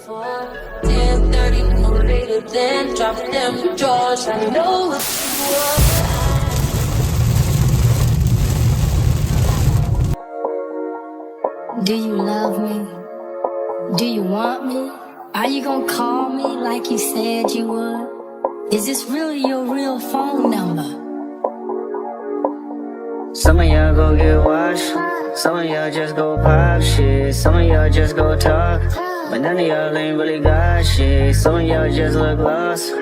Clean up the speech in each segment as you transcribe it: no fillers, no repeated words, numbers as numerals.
before. 10:30, no later than drop them drawers. I know what you want. Do you love me? Do you want me? Are you gonna call me like you said you would? Is this really your real phone number? Some of y'all go get washed, some of y'all just go pop shit, some of y'all just go talk, but none of y'all ain't really got shit, some of y'all just look lost.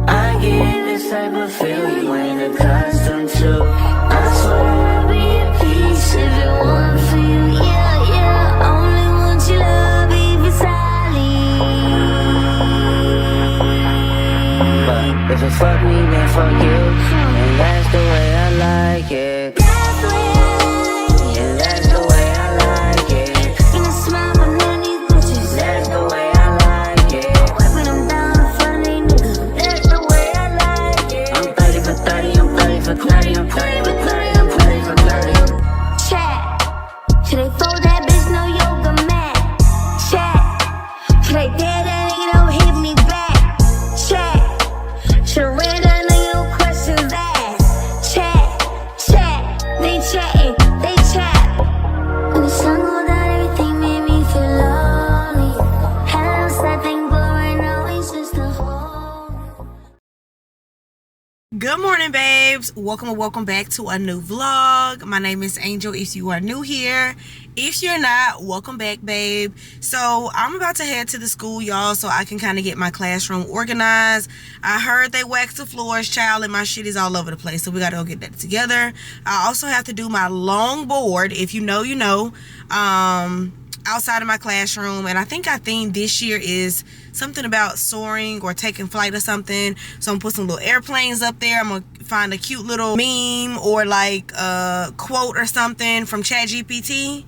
I get this type of feel you ain't accustomed to. I swear I'll be at peace if it weren't for you, yeah, yeah. Only want your love if it's silent. But if it fuck me, then fuck you. And that's the way I like it. That's the way I like it. And that's the way I like it. And I smile on none of these bitches. That's the way I like it. Wiping them down in front of these niggas. That's the way I like it. I'm 30 for 30, I'm 30 for 30, I'm 30 for 30, I'm 30 for 30. Chat. Should they fold that bitch no yoga mat? Chat. Should they dare that nigga don't hit me back? Chat. Should I read that nigga no questions asked? Chat. They chatting, they chat. When the sun go down, everything made me feel lonely. Had a little sad thing, but right now it's just a hole. Good morning, babes. Welcome back to a new vlog. My name is Angel if you are new here. If you're not, welcome back, babe. So I'm about to head to the school, y'all, so I can kind of get my classroom organized. I heard they waxed the floors, child, and my shit is all over the place, so we gotta go get that together. I also have to do my long board, if you know, you know, outside of my classroom. And I think our theme this year is something about soaring or taking flight or something. So I'm gonna put some little airplanes up there. I'm gonna find a cute little meme or like a quote or something from ChatGPT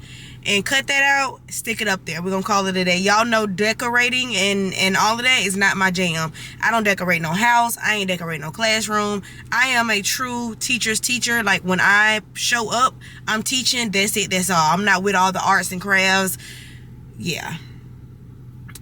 and cut that out, stick it up there. We're gonna call it a day. Y'all know decorating and all of that is not my jam. I don't decorate no house. I ain't decorate no classroom. I am a true teacher's teacher. Like when I show up, I'm teaching. That's it. That's all. I'm not with all the arts and crafts. Yeah.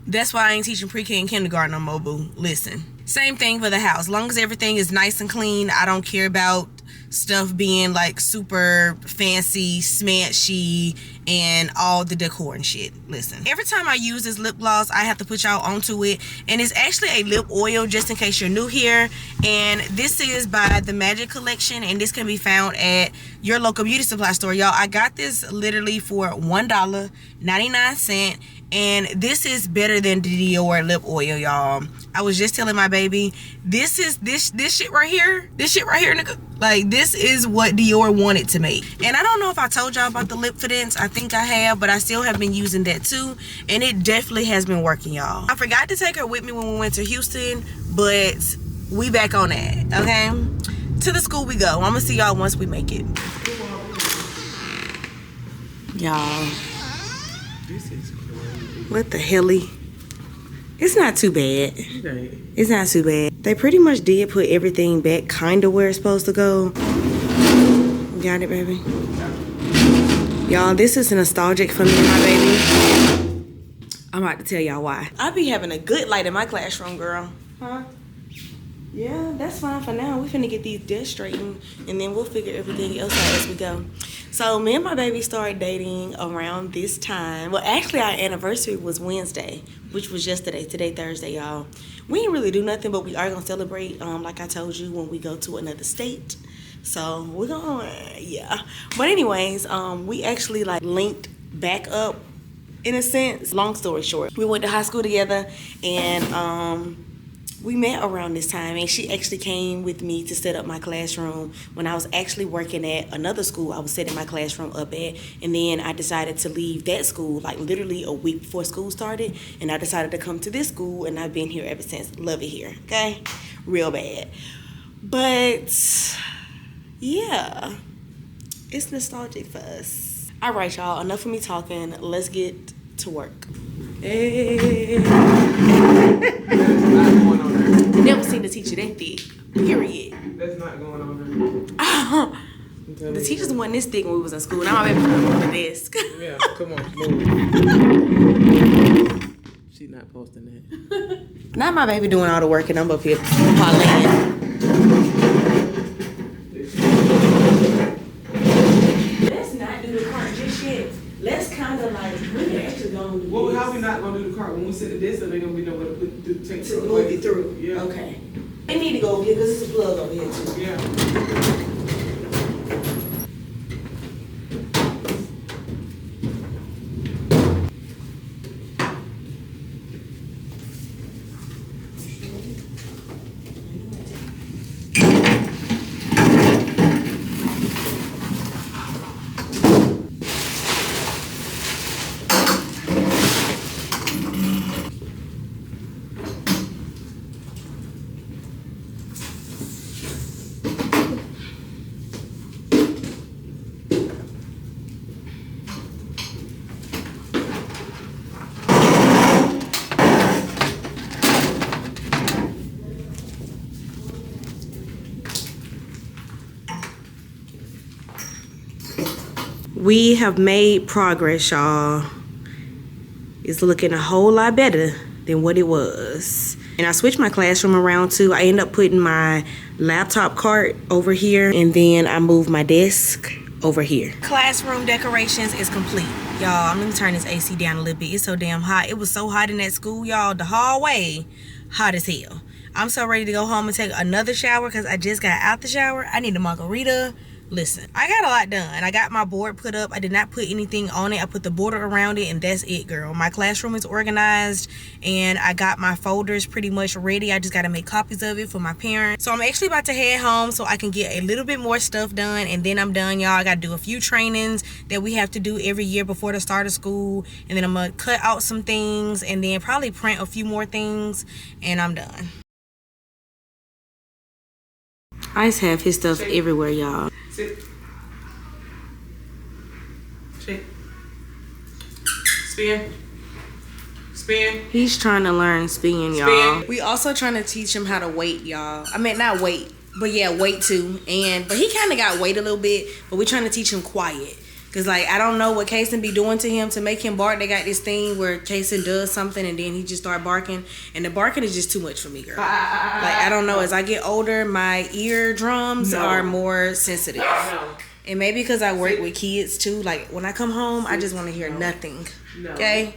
That's why I ain't teaching pre-K and kindergarten no more, boo. Listen. Same thing for the house. As long as everything is nice and clean, I don't care about stuff being like super fancy, smashy, and all the decor and shit. Listen, every time I use this lip gloss, I have to put y'all onto it, and it's actually a lip oil, just in case you're new here. And this is by the Magic Collection, and this can be found at your local beauty supply store, y'all. I got this literally for $1.99, and this is better than the Dior lip oil, y'all. I was just telling my baby, this shit right here, nigga, like this is what Dior wanted to make. And I don't know if I told y'all about the lip fittings. I think I have, but I still have been using that too, and it definitely has been working, y'all. I forgot to take her with me when we went to Houston, but we back on that. Okay, to the school we go. I'm gonna see y'all once we make it, y'all. This is crazy. What the helly? It's not too bad. Okay. It's not too bad. They pretty much did put everything back kind of where it's supposed to go. Got it, baby? Y'all, this is nostalgic for me and my baby. I'm about to tell y'all why. I be having a good light in my classroom, girl. Huh? Yeah, that's fine for now. We finna get these desks straightened, and then we'll figure everything else out as we go. So me and my baby started dating around this time. Well, actually our anniversary was Wednesday, which was yesterday. Today, Thursday, y'all. We didn't really do nothing, but we are gonna celebrate, like I told you, when we go to another state. So we're gonna, yeah. But anyways, we actually like linked back up in a sense. Long story short, we went to high school together, and we met around this time, and she actually came with me to set up my classroom when I was actually working at another school I was setting my classroom up at. And then I decided to leave that school like literally a week before school started, and I decided to come to this school, and I've been here ever since. Love it here, okay? Real bad. But yeah, it's nostalgic for us. All right, y'all, enough of me talking. Let's get to work. Hey. Never seen a teacher that thick. Period. That's not going on there. The teachers wasn't this thick when we was in school. Now my baby on the desk. Yeah, come on, move. She's not posting that. Not my baby doing all the work and I'm up here parlaying. Let's not do the cart just yet. Let's kind of like, we can actually go on. Well, how we not gonna do the cart? When we set the desk, there ain't gonna be nowhere to put the tank To move it through. Yeah. Okay. They need to go over here because there's a plug over here too. Yeah. We have made progress, y'all. It's looking a whole lot better than what it was. And I switched my classroom around too. I ended up putting my laptop cart over here and then I moved my desk over here. Classroom decorations is complete. Y'all, let me turn this AC down a little bit. It's so damn hot. It was so hot in that school, y'all. The hallway, hot as hell. I'm so ready to go home and take another shower because I just got out the shower. I need a margarita. Listen, I got a lot done. I got my board put up. I did not put anything on it. I put the border around it and that's it, girl. My classroom is organized and I got my folders pretty much ready. I just got to make copies of it for my parents. So I'm actually about to head home so I can get a little bit more stuff done and then I'm done, y'all. I got to do a few trainings that we have to do every year before the start of school, and then I'm going to cut out some things and then probably print a few more things and I'm done. Ice have his stuff everywhere, y'all. Sit. Shake. Spin. Spin. He's trying to learn spin, y'all. Spin. We also trying to teach him how to wait, y'all. I mean, not wait, but yeah, wait too. But he kind of got wait a little bit, but we're trying to teach him quiet. Cause like, I don't know what Kason be doing to him to make him bark. They got this thing where Kason does something and then he just start barking. And the barking is just too much for me, girl. Like, I don't know. As I get older, my eardrums are more sensitive. No. And maybe because I work with kids too. Like, when I come home, I just want to hear nothing. Okay?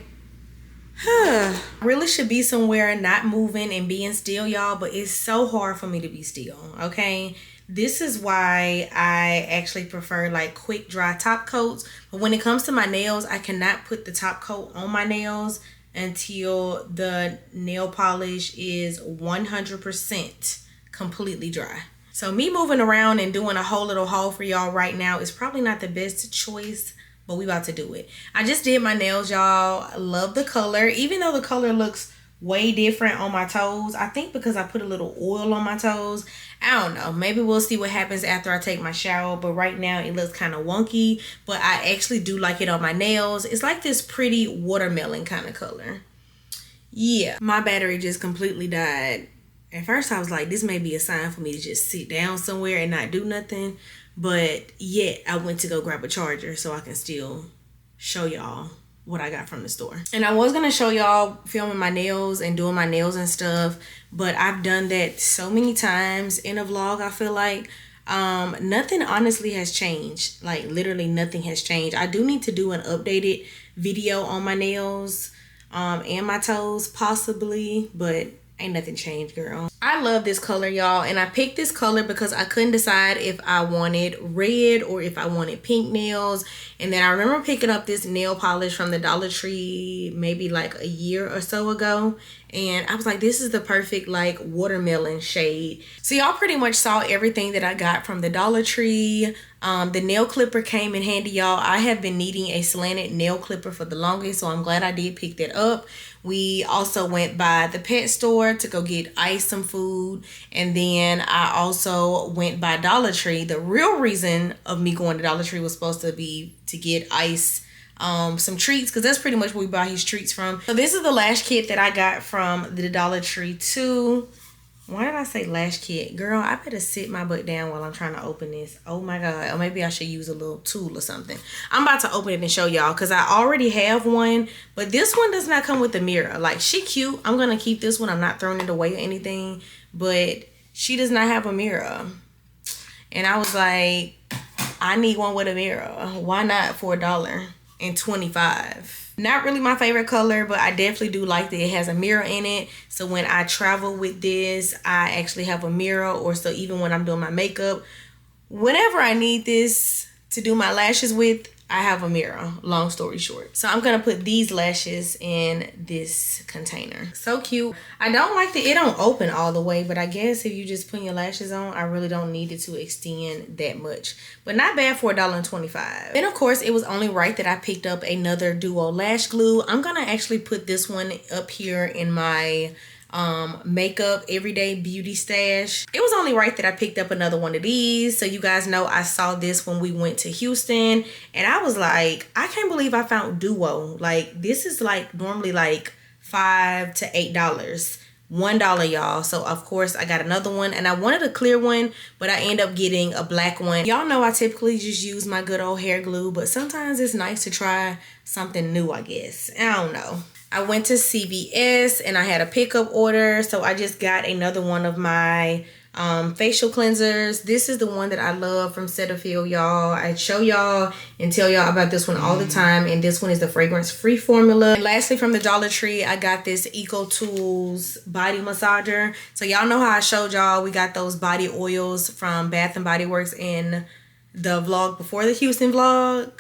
Really should be somewhere not moving and being still, y'all. But it's so hard for me to be still, okay? This is why I actually prefer like quick dry top coats. But when it comes to my nails, I cannot put the top coat on my nails until the nail polish is 100% completely dry. So me moving around and doing a whole little haul for y'all right now is probably not the best choice, but we about to do it. I just did my nails, y'all. I love the color, even though the color looks way different on my toes. I think because I put a little oil on my toes. I don't know. Maybe we'll see what happens after I take my shower. But right now it looks kind of wonky. But I actually do like it on my nails. It's like this pretty watermelon kind of color. Yeah. My battery just completely died. At first I was like, this may be a sign for me to just sit down somewhere and not do nothing. But yet I went to go grab a charger so I can still show y'all what I got from the store. And I was gonna show y'all filming my nails and doing my nails and stuff, but I've done that so many times in a vlog. I feel like nothing honestly has changed. Like literally nothing has changed. I do need to do an updated video on my nails and my toes possibly, but ain't nothing changed, girl. I love this color, y'all, and I picked this color because I couldn't decide if I wanted red or if I wanted pink nails. And then I remember picking up this nail polish from the Dollar Tree maybe like a year or so ago, and I was like, this is the perfect like watermelon shade. So y'all pretty much saw everything that I got from the Dollar Tree. The nail clipper came in handy, y'all. I have been needing a slanted nail clipper for the longest, so I'm glad I did pick that up. We also went by the pet store to go get Ice some food, and then I also went by Dollar Tree. The real reason of me going to Dollar Tree was supposed to be to get Ice some treats, because that's pretty much where we buy his treats from. So this is the lash kit that I got from the Dollar Tree too. Why did I say lash kit? Girl, I better sit my butt down while I'm trying to open this. Oh my God. Or maybe I should use a little tool or something. I'm about to open it and show y'all because I already have one. But this one does not come with a mirror. Like, she cute. I'm going to keep this one. I'm not throwing it away or anything. But she does not have a mirror. And I was like, I need one with a mirror. Why not for $1.25? Not really my favorite color, but I definitely do like that it has a mirror in it. So when I travel with this, I actually have a mirror. Or so even when I'm doing my makeup, whenever I need this to do my lashes with, I have a mirror, long story short. So I'm gonna put these lashes in this container. So cute. I don't like that it don't open all the way, but I guess if you just put your lashes on, I really don't need it to extend that much. But not bad for $1.25. Then of course, it was only right that I picked up another duo lash glue. I'm gonna actually put this one up here in my makeup everyday beauty stash. It was only right that I picked up another one of these. So you guys know I saw this when we went to Houston and I was like, I can't believe I found duo. Like, this is like normally like $5 to $8, $1, y'all. So of course I got another one and I wanted a clear one, but I end up getting a black one. Y'all know I typically just use my good old hair glue, but sometimes it's nice to try something new, I guess. I don't know. I went to CVS and I had a pickup order, so I just got another one of my facial cleansers. This is the one that I love from Cetaphil, y'all. I show y'all and tell y'all about this one all the time, and this one is the fragrance-free formula. And lastly, from the Dollar Tree, I got this Eco Tools body massager. So y'all know how I showed y'all we got those body oils from Bath and Body Works in the vlog before the Houston vlog.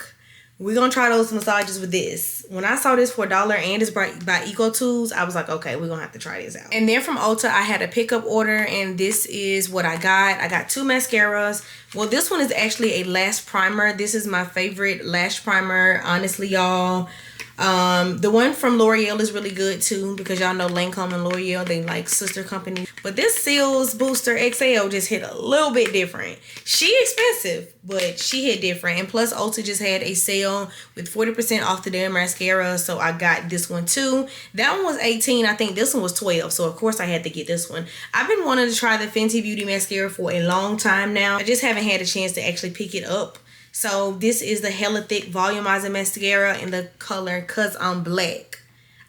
We're gonna try those massages with this. When I saw this for $1 and it's by Eco Tools, I was like, okay, we're gonna have to try this out. And then from Ulta, I had a pickup order and this is what I got. I got 2 mascaras. Well, this one is actually a lash primer. This is my favorite lash primer, honestly, y'all. The one from L'Oreal is really good too, because y'all know Lancome and L'Oreal, they like sister companies. But this Seals Booster XL just hit a little bit different. She expensive, but she hit different. And plus Ulta just had a sale with 40% off the damn mascara, so I got this one too. That one was $18. I think this one was $12, so of course I had to get this one. I've been wanting to try the Fenty Beauty mascara for a long time now. I just haven't had a chance to actually pick it up. So this is the Hella Thick Volumizing Mascara in the color Cause I'm Black.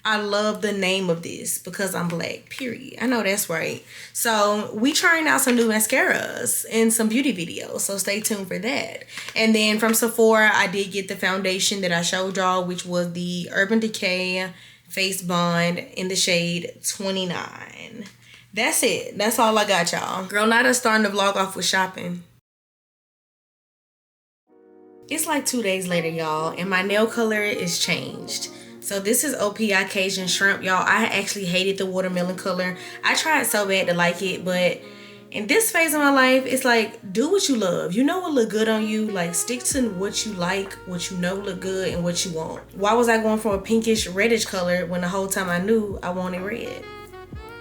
I love the name of this, Because I'm Black, period. I know that's right. So we trying out some new mascaras and some beauty videos, so stay tuned for that. And then from Sephora, I did get the foundation that I showed y'all, which was the Urban Decay Face Bond in the shade 29. That's it. That's all I got, y'all. Girl, not us starting the vlog off with shopping. It's like 2 days later, y'all, and my nail color is changed. So this is OPI Cajun Shrimp, y'all. I actually hated the watermelon color. I tried so bad to like it, but in this phase of my life, it's like, do what you love. You know what look good on you. Like, stick to what you like, what you know look good, and what you want. Why was I going for a pinkish reddish color when the whole time I knew I wanted red?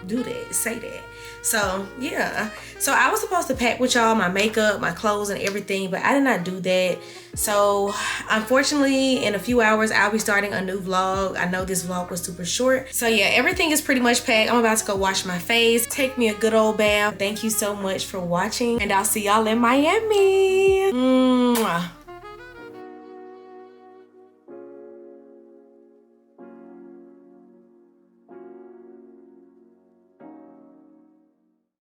Do that, say that. So yeah, so I was supposed to pack with y'all my makeup, my clothes and everything, but I did not do that. So unfortunately, in a few hours I'll be starting a new vlog. I know this vlog was super short, so yeah, everything is pretty much packed. I'm about to go wash my face, take me a good old bath. Thank you so much for watching, and I'll see y'all in Miami. Mwah.